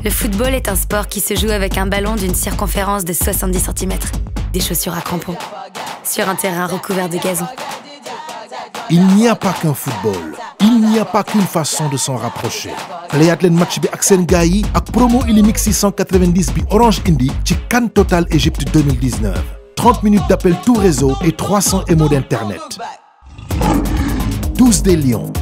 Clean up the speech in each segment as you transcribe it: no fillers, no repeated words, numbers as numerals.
Le football est un sport qui se joue avec un ballon d'une circonférence de 70 cm, des chaussures à crampons, sur un terrain recouvert de gazon. Il n'y a pas qu'un football, il n'y a pas qu'une façon de s'en rapprocher. Playaat leen match bi ak seen gars yi ak promo Illimix 690 bi Orange indi ci CAN Total Égypte 2019. 30 minutes d'appel tout réseau et 300 MO d'internet. Tous des lions.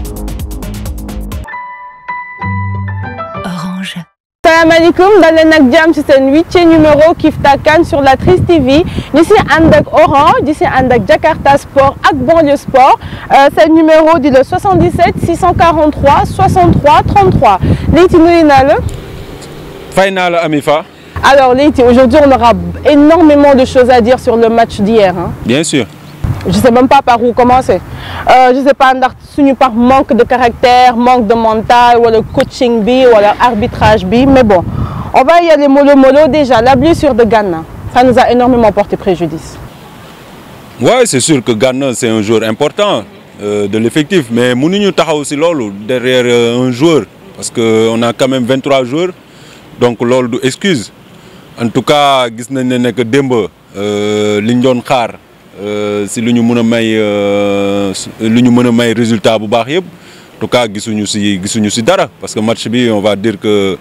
Orange. Salam alaikum, dal leen ak jàmm ci seen 8e numéro Kifta CAN sur la Tris TV ñu si ànd ak Orange di si ànd ak Jakarta Sport ak Banlieue Sport seen numéro di le 77 643 63 33 Leyti nuyu naa la. Fay naa la Amifa. Alors Leyti, aujourd'hui on aura énormément de choses à dire sur le match d'hier. Hein. Bien sûr. Je sais même pas par où commencer. Je sais pas ndax suñu par manque de caractère, manque de mental, wala coaching bi, wala arbitrage bi, mais bon, on va y aller mollo. Déjà, la blessure de Gana, ça nous a énormément porté préjudice. Ouais, c'est sûr que Gana c'est un joueur important de l'effectif, mais mënuñu taxaw ci loolu derrière un joueur parce que on a quand même 23 joueurs, donc loolu du excuse. En tout cas, gis nañ ne que démb liñ doon xaar. Si lu ñu mën a may résultat bu baax yëpp en tout cas gisuñu si dara parce que match bi on va dire que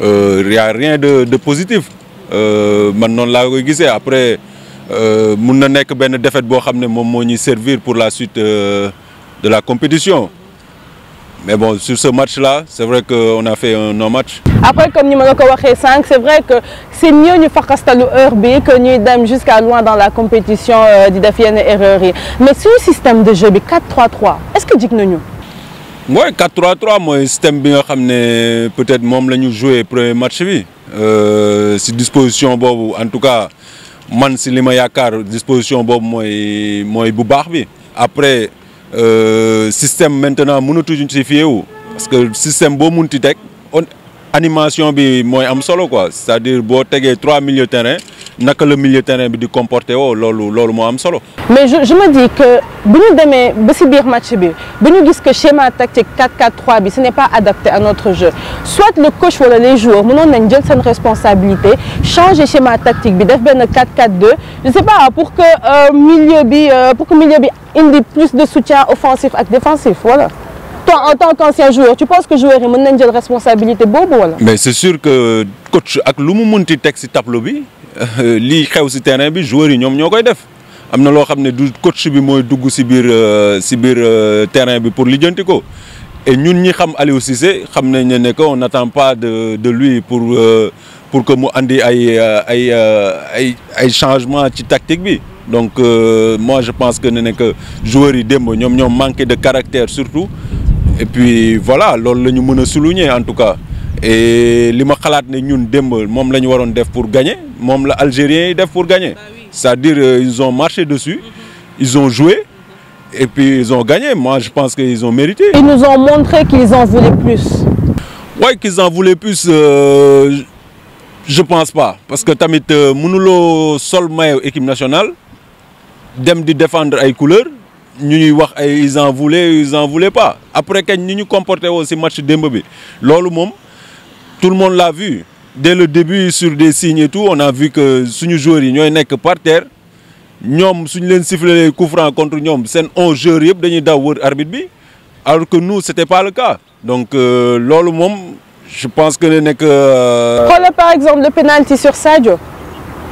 y a rien de positif man noonu laa koy gisee après mun na nekk benn défaite boo xam ne moom moo ñuy servir pour la suite de la compétition. Mais bon, sur ce match-là, c'est vrai qu'on a fait un non-match. Après, comme nous l'avons dit 5, c'est vrai que c'est mieux de faire heure que nous d'aller jusqu'à loin dans la compétition de faire une erreur. Mais sur le système de jeu 4-3-3, est-ce que nous oui, 4-3-3, moi, le système bien peut-être même nous joué premier match si disposition en tout cas, man si les mayakar disposition moi bu baax bi. Après système maintenant mënatuñu ci fié wu parce que système boo munti teg animation bi mooy am solo quoi, c'est-à-dire boo tegee 3 milieux terrain naka le milieu terrain bi di comporter woo loolu moo am solo. Mais je me dis que bu ñu demee ba ci biir match bi bu ñu gis que schéma tactique 4-4-3 bi ce n'est pas adapté à notre jeu, soit le coach wala les joueurs mënoon nañ jël seen responsabilité changer schéma tactique bi def benn 4-4-2 je sais pas pour que milieu bi indi plus de soutien offensif et défensif, voilà. Toi, en tant qu'ancien joueur, tu penses que joueur il mën jël responsabilité boobu wala? Mais c'est sûr que coach ak lu mu munti teg ci tableau bi lii xew ci terrain bi joueurs yi ñoom ñoo koy def am na loo xam ne du coach bi mooy dugg ci biir terrain bi pour lijjanti ko et ñun ñi xam Aliou Cissé xam nañ ne que on n'attend pas de lui pour que mu andi ay changement ci tactique bi. Donc moi je pense que joueurs yi démb ñoom manqué de caractère surtout et puis voilà loolu la ñu mën a souligner en tout cas et li ma xalaat ne ñun démb moom la ñu waroon def pour gagner moom la Algériens yi def pour gagner c'est-à-dire ils ont marché dessus ils ont joué et puis ils ont gagné. Moi je pense qu'ils ont mérité. Ils nous ont montré qu'ils en voulaient plus. Ouais, qu'ils en voulaient plus. Je pense pas parce que tamit mënuloo sol maillot équipe nationale dem di défendre ay couleurs ñuy wax ay ils en voulaient pas après kañ ni ñu comporté woo ci match démb bi loolu moom tout le monde l'a vu dès le début sur des signes et tout on a vu que suñu joueurs yi ñooy nekk par terre ñoom suñu leen siffler coup franc contre ñoom seen 11 joueurs yëpp dañuy daw wër arbitre bi alors que nous c'était pas le cas donc loolu moom je pense que Prenez par exemple le penalty sur Sadio.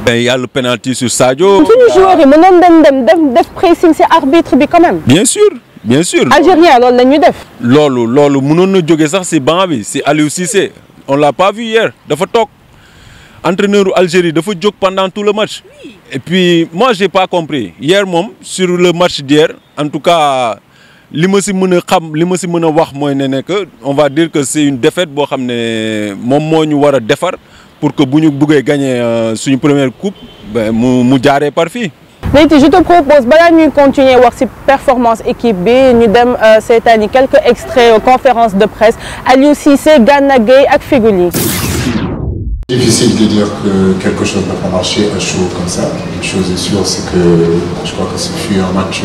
Ben, il y a le penalty sur Sadio. Tous les joueurs, ils m'ont def pressing, c'est arbitre comme même. Bien sûr, bien sûr. Algérien, alors la nuit def. Lolo, mënoon na jóge sax c'est banc bi, c'est Aliou Cissé. On l'a pas vu hier. Dafa toog. Entraîneur Algérie dafa jóg pendant tout le match. Et puis moi j'ai pas compris. Hier moom sur le match d'hier, en tout cas li ma si mën a wax mooy ne que on va dire que c'est une défaite boo xam ne moom moo ñu war a defar pour que bu ñu bëggee gagner suñu première coupe ben mu jaaree par fii. Leyti, je te propose balaa ñuy continuer wax ci performance équipe bi ñu dem seetaani quelques extraits conférences de presse Aliou Cissé, Gana Gueye ak Feghouli. Difficile de dire que quelque chose n'a pas marché à chaud comme ça. Une chose est sûre, c'est que je crois que ce fut un match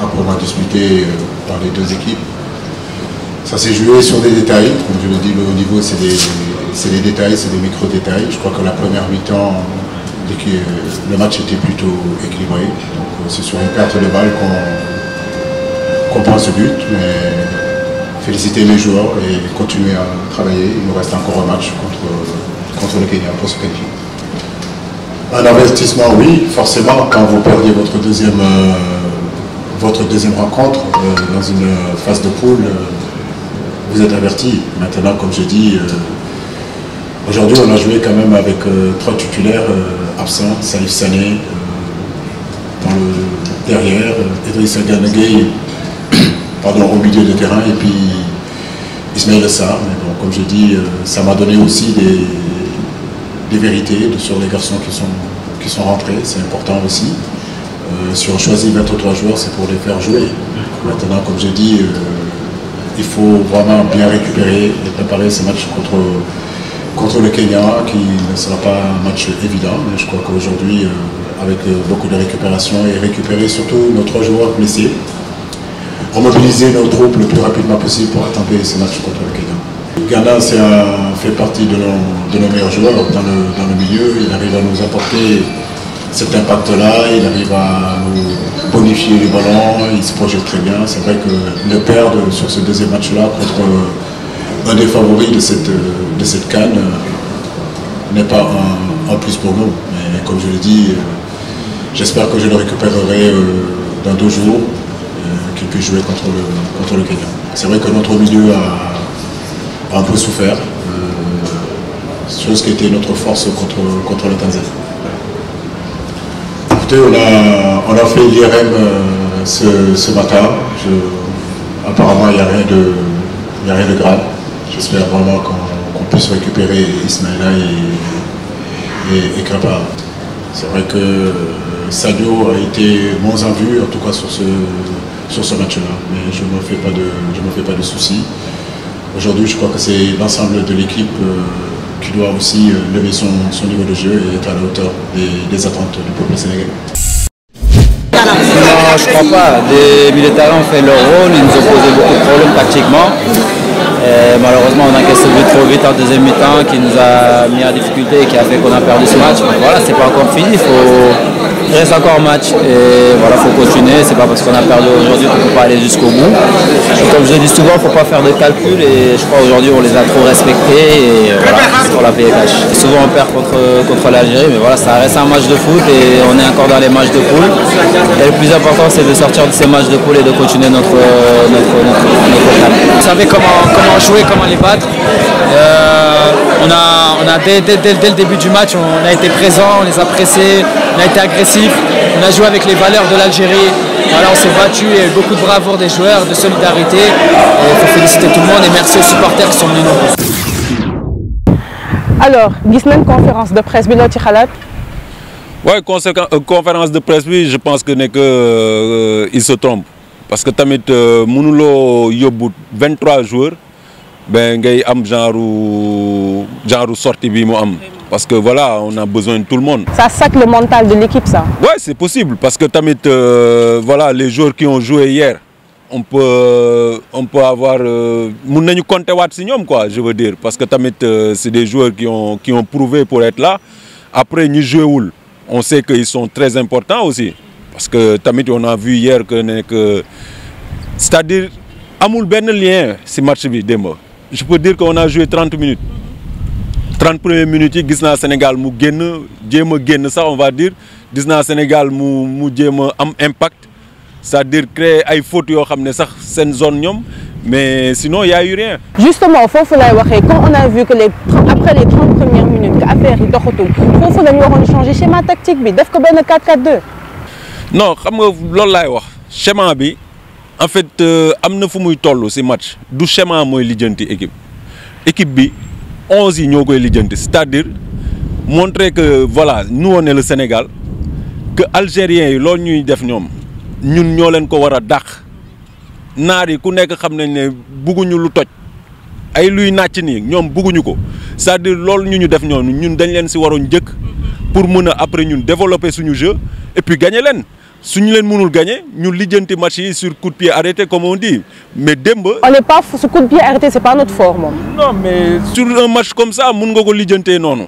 âprement disputé par les deux équipes. Ça s'est joué sur des détails. Comme je le dis, le haut niveau, c'est c'est des détails, c'est des micro-détails. Je crois que la première mi-temps, le match était plutôt équilibré. Donc c'est sur une perte de balle qu'on prend ce but. Mais féliciter les joueurs et continuer à travailler. Il nous reste encore un match contre le Kenya pour se qualifier. Un avertissement, oui, forcément, quand vous perdez votre deuxième rencontre dans une phase de poule, vous êtes averti. Maintenant, comme je dis, aujourd'hui on a joué quand même avec 3 titulaires absents, Salif Sané derrière, Idrissa Gana Gueye au milieu de terrain et puis Ismaël Sarr. Mais bon, comme je dis, ça m'a donné aussi des vérités sur les garçons qui sont rentrés, c'est important aussi. Si on choisit 23 joueurs, c'est pour les faire jouer. Maintenant, comme j'ai dit, il faut vraiment bien récupérer et préparer ce match contre le Kenya, qui ne sera pas un match évident. Mais je crois qu'aujourd'hui, avec beaucoup de récupération et récupérer surtout nos 3 joueurs blessés, remobiliser nos troupes le plus rapidement possible pour attenter ce match contre le Kenya. Ghana fait partie de nos meilleurs joueurs dans le milieu. Il arrive à nous apporter cet impact-là, il arrive à nous bonifier les ballons, il se projette très bien. C'est vrai que le perdre sur ce deuxième match-là contre un des favoris de cette CAN n'est pas un plus pour nous. Mais comme je l'ai dit, j'espère que je le récupérerai dans 2 jours, qu'il puisse jouer contre le Kenya. C'est vrai que notre milieu a un peu souffert, chose qui était notre force contre la Tanzanie. On a fait l'IRM ce matin. Apparemment, il n'y a rien de grave. J'espère vraiment qu'on puisse récupérer Ismaïla et Krapa. C'est vrai que Sadio a été moins en vue, en tout cas sur ce match-là. Mais je ne me fais pas de soucis. Aujourd'hui, je crois que c'est l'ensemble de l'équipe qui doit aussi lever son niveau de jeu et être à la hauteur des attentes du peuple sénégalais. Non, je crois pas. Les militaires ont fait leur rôle, ils nous ont posé beaucoup de problèmes tactiquement. Et malheureusement, on a cassé le but trop vite en deuxième mi-temps qui nous a mis en difficulté et qui a fait qu'on a perdu ce match. Mais voilà, c'est pas encore fini. Il reste encore un match et voilà, faut continuer. C'est pas parce qu'on a perdu aujourd'hui qu'on peut pas aller jusqu'au bout. Et comme je le dis souvent, faut pas faire de calcul et je crois aujourd'hui on les a trop respectés et voilà, on l'a payé cash. Souvent on perd contre l'Algérie, mais voilà, ça reste un match de foot et on est encore dans les matchs de poule. Et le plus important, c'est de sortir de ces matchs de poule et de continuer notre étape. Vous savez comment jouer, comment les battre. On a dès le début du match, on a été présent, on les a pressés, on a été agressifs, on a joué avec les valeurs de l'Algérie. Voilà, on s'est battu, il y a eu beaucoup de bravoure des joueurs, de solidarité. Il faut féliciter tout le monde et merci aux supporters qui sont venus nombreux. Alors, gis nañ conférence de presse bi loo ci xalaat. Ouais, conférence de presse bi, je pense que il se trompe parce que tamit mënuloo yóbbu 23 joueurs. Ben ngay am genre sortie bi mu am parce que voilà, on a besoin de tout le monde. Ça sac le mental de l'équipe, ça. Ouais, c'est possible parce que tamit voilà, les joueurs qui ont joué hier, on peut avoir mun nañu compter waat ci ñoom quoi, je veux dire, parce que tamit c'est des joueurs qui ont prouvé pour être là. Après ñi joué wul, on sait qu'ils sont très importants aussi parce que tamit on a vu hier que c'est-à-dire amul ben lien ci match bi démb. Je peux dire qu'on a joué 30 minutes. 30 premières minutes, gis na Sénégal mu génn ça on va dire, gis na Sénégal mu jéem am impact, c'est-à-dire créer ay fautes yo xamné sax sen zone ñom, mais sinon il y a eu rien. Justement, fofu lay waxé, quand on a vu que après les 30 premières minutes que affaire yi doxatul, fofu lañu waxone changer schéma tactique bi, def ko ben 4-4-2. Non, xam nga lool lay wax, schéma bi en fait amna fu muy tollu ci match du schéma moy lijeenti équipe bi 11 yi ñokoy lijeenti, c'est-à-dire montrer que voilà, nous on est le Sénégal, que algériens yi lool ñuy def ñun ñoo leen ko wara dakh. Naar yi ku nekk xam nañ ne bëgguñu lu toj ay luy nàcc nii ñoom bëgguñu ko, c'est-à-dire loolu ñu def ñun dañ leen ci waroon njëkk pour mën a après ñun développer suñu jeu et puis gagner leen suñu leen mënul gagner ñu lijjanti match yi sur coup de pied arrêté comme on dit mais démb. On n'est pas ce coup de pied arrêté, c'est pas notre fort moom. Non mais sur un match comme ça mën nga ko lijjantee noonu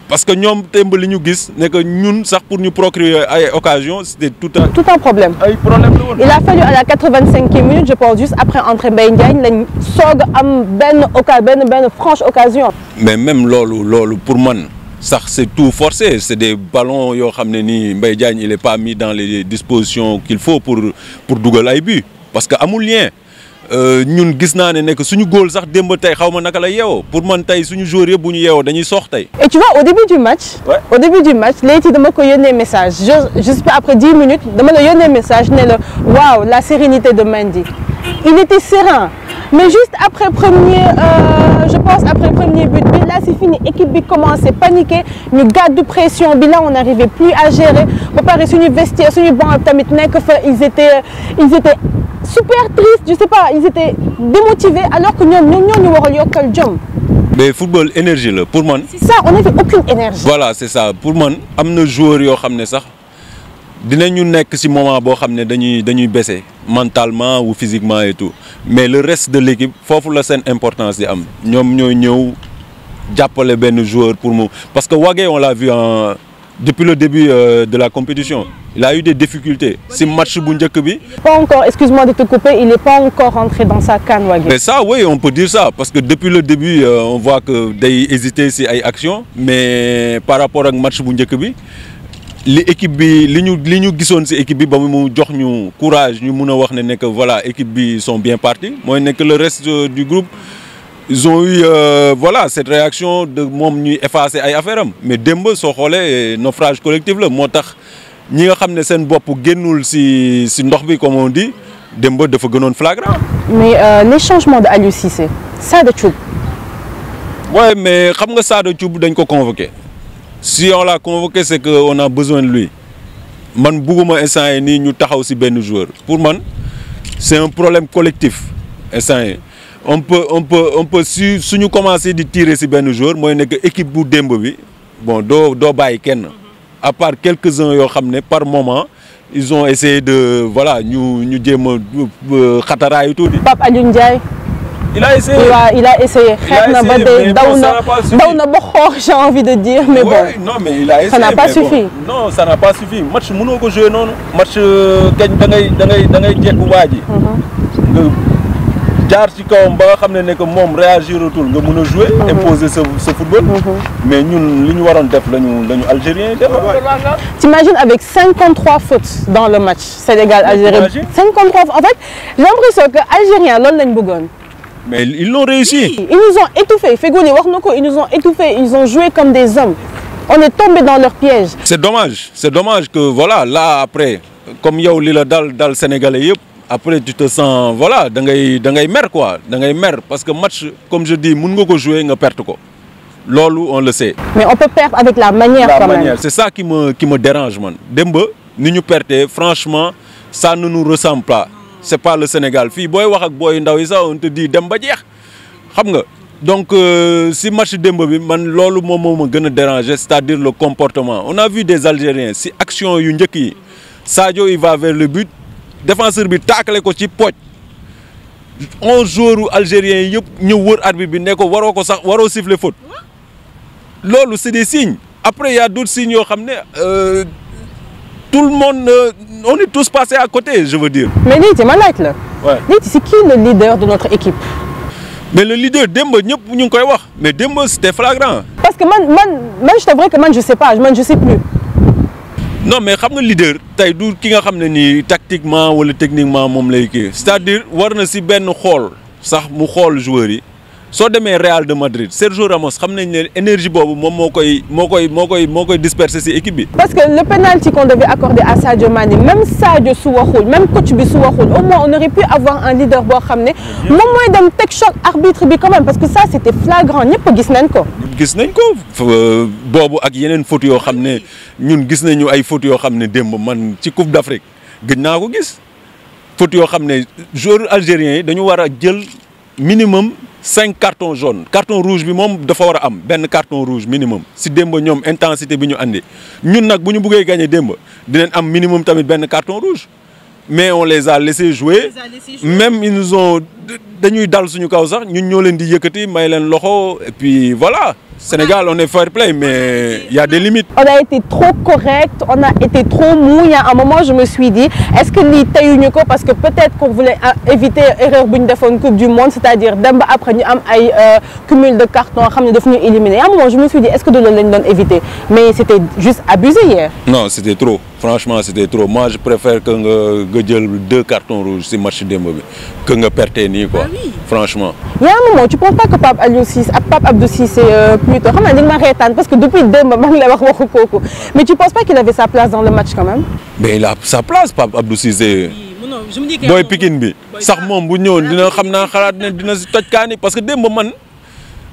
parce que ñoom démb li ñu gis ne que ñun sax pour ñu procurer ay occasion c'était tout un problème. ay problème la woon. Il a fallu à la 85e minute je pense juste après entrée Mbaye Diagne lañ soog am benn franche occasion. mais même loolu pour man. sax c'est tout forcé c'est des ballons yoo xam ne nii Mbaye Diagne il est pas mis dans les dispositions qu'il faut pour dugal ay but parce que amul lien ñun gis naa ne nekk suñu góol sax démb tey xaw ma naka la yeewoo pour man tey suñu joueur yëpp bu ñu yeewoo dañuy soox tey. Et tu vois au début du match léegi dama ko yónnee message je sais pas après 10 minutes dama la yónnee message ne la waaw la sérénité de Mendy il était serein mais juste après je pense après premier but bi là c'est fini équipe bi commencé paniquer ñu gàddu pression bi là on n'arrivait plus à gérer ba pare suñu vestiaire suñu banc tamit nekk fa ils étaient super tristes je sais pas ils étaient démotivés alors que ñoo ñu waroon yokkal jom. mais football énergie la pour man. c'est ça on n'avait aucune énergie. voilà c'est ça pour man am na joueur yoo xam ne sax dinañu nekk ci moment boo xam ne dañuy baisser mentalement ou physiquement et tout mais le reste de l'équipe foofu la seen importance di am ñoom ñooy ñëw jàppale benn joueur pour mu parce que Wagué on l'a vu depuis le début de la compétition il a eu des difficultés ci match bu njëkk bi. Pas encore, excuse-moi de te couper, il n'est pas encore rentré dans sa canne Wagué. Mais ça oui on peut dire ça parce que depuis le début on voit que day hésiter ci ay actions mais par rapport ak match bu njëkk bi li équipe bi li ñu gisoon ci équipe bi ba mu jox ñu courage ñu mun a wax ne que voilà équipe bi sont bien partis mooy nekk le reste du groupe ils ont eu voilà cette réaction de moom ñuy effacer ay affaire am mais démb soo xoolee naufrage collectif la moo tax ñi nga xam ne seen bopp génnul ci ndox bi comme on dit démb dafa gënoon flagrant. Mais les changements de Aliou Cissé Sada Thioub. Ouais mais xam nga Sada Thioub dañ ko convoqué. Si on l'a convoqué c'est que on a besoin de lui man bugguma instant yi nii ñu taxaw ci benn joueur pour man c'est un problème collectif instant yi on peut suñu commencer di tirer ci benn joueur mooy nekk équipe bu démb bi bon doo bàyyi kenn à part quelques-uns yoo xam ne par moment ils ont essayé de voilà ñu jéem a xataraayu tuuti. Pape Alioune Ndiaye. Il a essayé. Il a essayé. Xeex na ba dee daw na ba xoox j'ai envie de dire mais bon. Non mais il a essayé. Ça n'a pas suffi. Non ça n'a pas suffi match mënoo ko jouer noonu. match kañ da ngay jekku waa ji. nga jaar ci kawam ba nga xam ne que moom réagiratul nga mën a jouer. imposer ce football. mais ñun li ñu waroon def lañu Algériens yi def. T'imagines avec 53 fautes dans le match Sénégal-Algérie. 53 en fait j'ai l'impression que Algériens loolu lañ bëggoon. Mais ils l'ont réussi. Ils nous ont étouffés. Fegoli wax na ko ils nous ont étouffés. Ils ont joué comme des hommes. On est tombé dans leur piège. C'est dommage que voilà là après comme yow li la dal Sénégalais yëpp après tu te sens voilà da ngay mer quoi da ngay mer parce que match comme je dis mën nga ko jouer nga perte ko loolu on le sait. Mais on peut perdre avec la manière quand même. C'est ça qui me dérange man démb ni ñu perte franchement ça ne nous ressemble pas. C'est pas le Sénégal fii booy wax ak booy ndaw yi sax on te dit dem ba jeex xam nga donc si match démb bi man loolu moom moo ma gën a déranger c'est-à-dire le comportement on a vu des Algériens si action yu njëkk yi Sadio il va vers le but défenseur bi taakale ko ci pooj 11 joueurs algériens yëpp ñëw wër arbitre bi ne ko waroo siffler faute loolu c'est des signes après il y a d'autres signes yoo xam ne tout le monde on est tous passés à côté je veux dire. Mais Leyti ma laaj la. Ouais. Leyti c'est qui le leader de notre équipe? Mais le leader démb ñëpp ñu ngi koy wax mais démb c'était flagrant. Parce que man je t'avoue que je sais pas je sais plus. Non mais xam nga leader tey du ki nga xam ne nii tactiquement wala techniquement moom lay kii c'est-à-dire war na ci benn xool sax mu xool joueurs yi soo demee Real de Madrid Sergio Ramos xam nañ ne énergie boobu moom moo koy disperser ci équipe bi. Parce que le penalty qu'on devait accorder à Sadio Mané même Sadio su waxul même coach bi su waxul au moins on aurait pu avoir un leader boo xam ne moom mooy dem teg choc arbitre bi quand même parce que ça c'était flagrant ñëpp gis nañ ko. gis nañ ko boobu ak yeneen fautes yoo xam ne ñun gis nañu ay fautes yoo xam ne démb man ci Coupe d'Afrique gëj naa ko gis fautes yoo xam ne joueurs algériens yi dañu war a jël minimum 5 cartons jaunes carton rouge bi moom dafa war a am benn carton rouge minimum si démb ñoom intensité bi ñu andi ñun nag bu ñu buggee gagner démb dinañ am minimum tamit benn carton rouge mais on les a laissé jouer même ils nous ont dañuy dal suñu kaw sax ñun ñoo leen di yëkkati may leen loxo et puis voilà Sénégal on est fair play mais il y a des limites. On a été trop correct, on a été trop mou. Il y a un moment je me suis dit est-ce que lii teyuñu ko parce que peut-être qu'on voulait éviter erreur bu ñu defoon Coupe du Monde, c'est-à-dire dem ba après ñu am ay cumul de cartons xam ne daf ñu éliminer. À un moment je me suis dit est-ce que de loolu lañ doon éviter mais c'était juste abusé hier. Non c'était trop franchement c'était trop moi je préfère que nga jël 2 cartons rouges si match démb bi que nga perte nii quoi. Ah oui. Franchement. Il y a un moment tu penses pas que Pape Abdou Cissé plutôt xam naa di nga ma reetaan parce que depuis démb maa ngi lay wax waxu kooku mais tu penses pas qu'il avait sa place dans le match quand même. Mais il a sa place Pape Abdou Cissé. Boy Pikine bi sax moom bu ñëwoon dina xam naa xalaat ne dina si toj kaani parce que démb man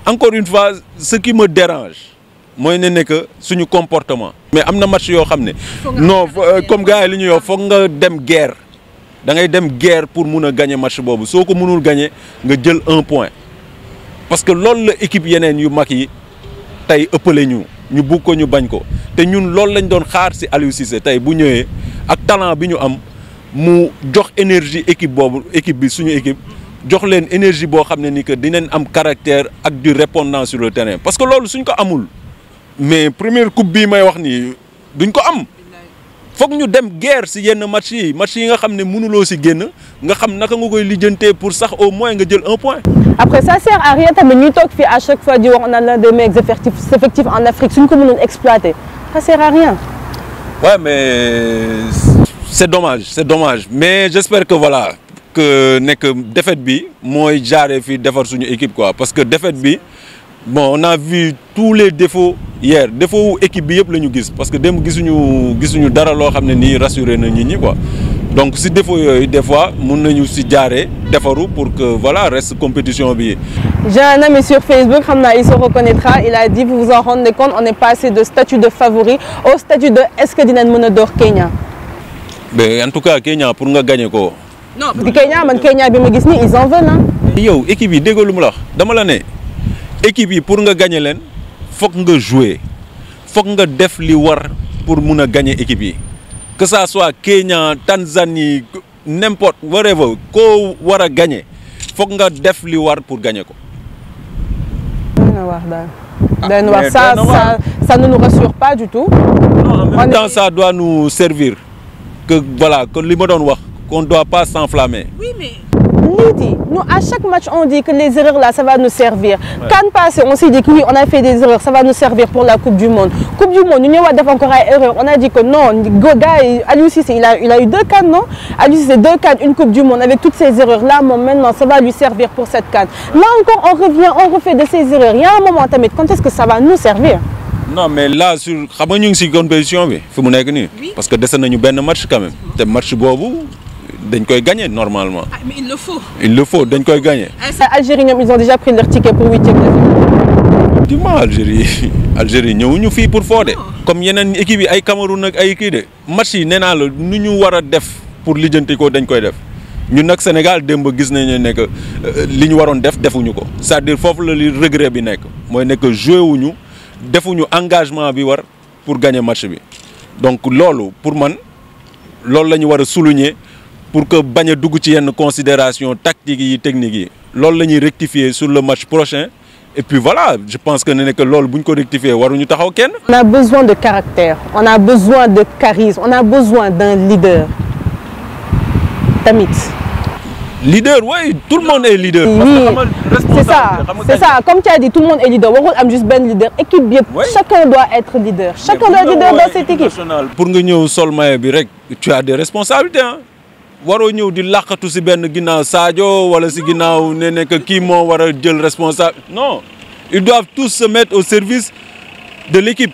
encore une fois ce qui me dérange mooy ne que suñu comportement. mais am na match yoo xam ne non comme gars yi li ñuy wax foog nga dem guerre da ngay dem guerre pour mun a gagner match boobu soo ko mënul gagner nga jël 1 point parce que loolu la équipe yeneen yu mag yi tey ëppale ñu bugg ko ñu bañ ko te ñun loolu lañ doon xaar ci Aliou Cissé tey bu ñëwee ak talent bi ñu am mu jox énergie équipe boobu équipe bi suñu équipe jox leen énergie boo xam ne ni que dinañ am caractère ak du répondant sur le terrain parce que loolu suñ ko amul mais première coupe bii may wax nii duñ ko am foog ñu dem guerre ci yenn match yi nga xam ne mënuloo ci génn nga xam naka nga koy lijjantee pour sax au moins nga jël 1 point. Après ça sert à rien tamit ñuy toog fii à chaque fois di wax on a l'un des meilleurs effectifs en Afrique suñ ko mënoon exploiter ça sert à rien. Ouais mais c'est dommage mais j'espère que voilà que nekk défaite bi mooy jaaree fii defar suñu équipe quoi parce que défaite bi bon on a vu tous les défauts hier défaut équipe bi yëpp la ñu gis parce que dem gisuñu dara loo xam ne nii rassuré na nit ñi quoi. Donc si défaut yooyu des fois mun nañu si jaaree defaru pour que voilà reste compétition bi. J'ai un ami sur Facebook xam naa il se reconnaîtra il a dit vous vous en rendez compte on est passé de statut de favori au statut de est-ce que dinañ mën a door Kenya. Mais en tout cas Kenya pour nga gagner ko. non Kenya bi ma gis nii ils en veulent ah. yow équipe yi déggoo lu mu la wax dama la ne équipe yi pour nga gagner leen foog nga jouer foog nga def li war pour mun a gagner équipe yi. Que ça soit Kenya, Tanzanie, n'importe wherever, ko war a gagner, faut nga def li war pour gagner ko. Ça ne nous rassure pas du tout. Non, en même temps, ça doit nous servir. Que voilà, que li ma doon wax, qu'on ne doit pas s'enflammer. Oui, mais nous à chaque match on dit que les erreurs là ça va nous servir. Ouais. Quand passé on s'est dit que oui on a fait des erreurs ça va nous servir pour la Coupe du Monde. Coupe du Monde ñu ñëwaat def encore ay erreurs on a dit que non gars Aliou Cissé il a eu 2 CAN non Aliou Cissé 2 CAN une Coupe du Monde avec toutes ces erreurs là moom maintenant ça va lui servir pour cette CAN. Là encore on revient on refait de ces erreurs il y a un moment tamit quand est-ce que ça va nous servir. Non mais là sur xam nga ñu ngi ci compétition bi fi mu nekk nii parce que dese nañu benn match quand même te match boobu. dañ koy gagner normalement. Ah, mais il le faut. Il le faut dañ koy gagner. Algérie ñoom ils ont déjà pris leur ticket pour 8e de finale. Dis-moi Algérie ñëwuñu fii pour foo de. Comme yeneen équipe yi ay Cameroun ak ay kii de match yi nee naa la nu ñu war a def pour lijjanti ko dañ koy def ñun nag Sénégal démb gis nañu ne que li ñu waroon def defuñu ko c'est-à-dire foofu la li regret bi nekk mooy nekk joué wuñu defuñu engagement bi war pour gagner match bi donc loolu pour man loolu la ñu war a souligner. Pour que bañ a dugg ci yenn considération tactique yi technique yi loolu la ñuy rectifier sur le match prochain et puis voilà je pense que ne que loolu bu ñu ko rectifier waruñu taxaw kenn. On a besoin de caractère on a besoin de charisme on a besoin d'un leader tamit. Leader oui tout le monde est leader. Oui c'est ça comme tu as dit tout le monde est leader warul am juste benn leader équipe bi yëpp. Chacun doit être leader. Chacun doit être leader dans cette équipe. Pour nga ñëw sol maillot bi rek tu as des responsabilités hein. waroo ñëw di laqatu ci benn ginnaaw Sadio wala ci ginnaaw ne nekk kii moo war a jël responsable non ils doivent tous se mettre au service de l'équipe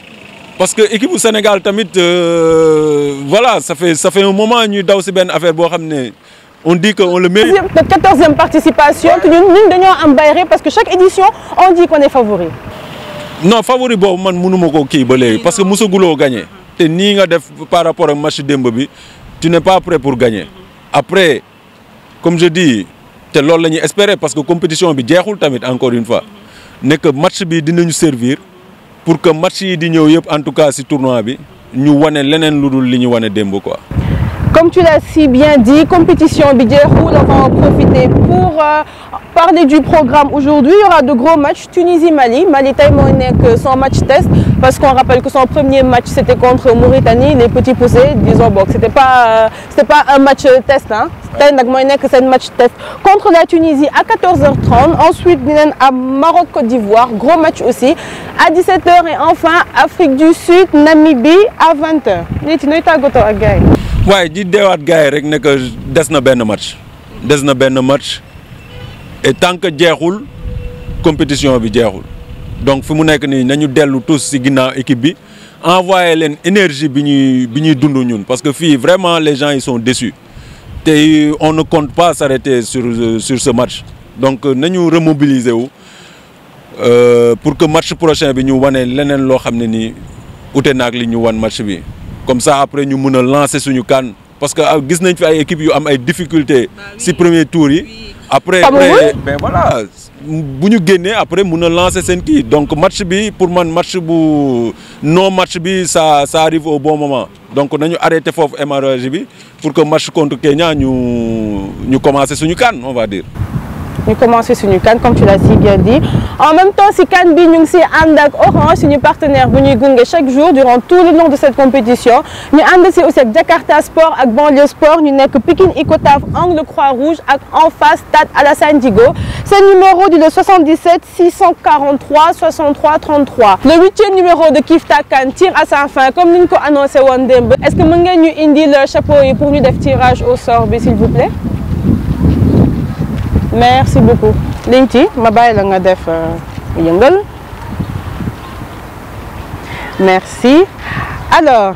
parce que équipe bu Sénégal tamit voilà ça fait un moment ñuy daw ci benn affaire boo xam ne on dit que on le mérite. Notre 14e participation ñun dañoo am bayre parce que chaque édition on dit qu'on est favori. Non favori boobu man mënuma ko kii ba léegi parce que mosaguloo gagner te nii nga def par rapport ak match démb bi tu n'es pas prêt pour gagner. Après, comme je dis, te loolu la ñuy espérer parce que compétition bi jeexul tamit encore une fois ne que match bi dinañu servir pour que match yi di ñëw yëpp en tout cas ci tournoi bi ñu wane leneen lu dul li ñu wane démb quoi. Comme tu l'as si bien dit, compétition Bidjerou, on va en profiter pour parler du programme. Aujourd'hui, il y aura de gros matchs. Tunisie-Mali. Mali Taïmonek, son match test, parce qu'on rappelle que son premier match c'était contre Mauritanie, les petits poussés, disons bon, c'était pas un match test, hein. C'est un match test contre la Tunisie à 14h30. Ensuite, à Maroc-Côte d'Ivoire, gros match aussi. À 17h et enfin, Afrique du Sud, Namibie à 20h. waaye di deewaat gars yi rek ne que des na benn match et tant que jeexul compétition bi jeexul donc fi mu nekk nii nañu dellu tous ci ginnaaw équipe bi envoyer leen énergie bi ñuy dund ñun parce que fii vraiment les gens ils sont déçus te on ne compte pas s'arrêter sur ce match donc nañu remobiliser wu pour que match prochain bi ñu wane leneen loo xam ne nii ute naag li ñu wan match bi. Comme ça après ñu mën a lancer suñu CAN parce que gis nañ fi ay équipes yu am ay difficultés ci premier tour yi après ben voilà bu ñu génnee après mën a lancer seen kii donc match bi pour man match bu match bi ça arrive au bon moment donc nañu arrêter foofu hémorragie bi pour que match contre Kenya ñu commencer suñu CAN on va dire. Nous commençons sur CAN comme tu l'as si bien dit. En même temps, si CAN bi ñu ngi si ànd ak Orange suñu partenaire bu ñuy gunge chaque jour durant tout le long de cette compétition ñu ànd si aussi ak Jakarta Sport ak Banlieue Sport ñu nekk Pikine Icotaf angle Croix-Rouge ak en face Stade Alassane Djigo. C'est le numéro du 77 643 63 33. Le 8e numéro de Kifta CAN tire à sa fin comme ni ñu ko annoncé woon démb. Est-ce que mën ngeen ñu indi le chapeau yi pour ñu def tirage au sort bi s'il vous plaît? Merci beaucoup. Linti, ma bàyyi la nga def yëngal. Merci. Alors,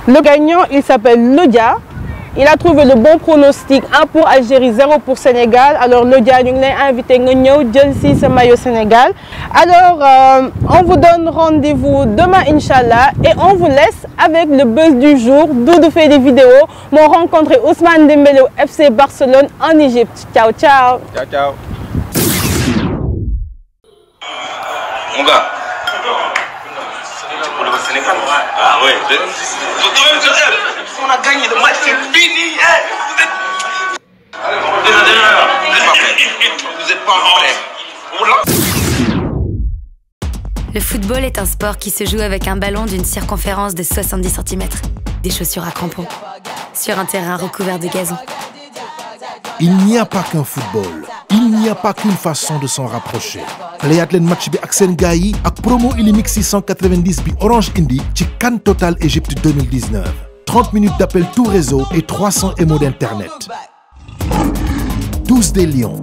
le gagnant, il s'appelle Lodia. Il a trouvé le bon pronostic. 1 pour Algérie, 0 pour Sénégal. Alors, Lodia, nous l'avons invité à Djelsi, ce maillot Sénégal. Alors, on vous donne rendez-vous demain, Inch'Allah. Et on vous laisse avec le buzz du jour. Doudou fait des vidéos. M'ont rencontré Ousmane Dembélé au FC Barcelone en Égypte. Ciao, ciao. Ciao, ciao. Mon gars. Pour le Sénégal. Ah ouais. On a gagné le match, c'est fini. Vous êtes pas prêts. Le football est un sport qui se joue avec un ballon d'une circonférence de 70 cm, des chaussures à crampons, sur un terrain recouvert de gazon. Il n'y a pas qu'un football, il n'y a pas qu'une façon de s'en rapprocher. Playat leen match bi ak seen gars yi ak promo Illimix 690 bi Orange indi ci CAN Total Égypte 2019. 30 minutes d'appel tout réseau et 300 MO d'internet. Tous des lions.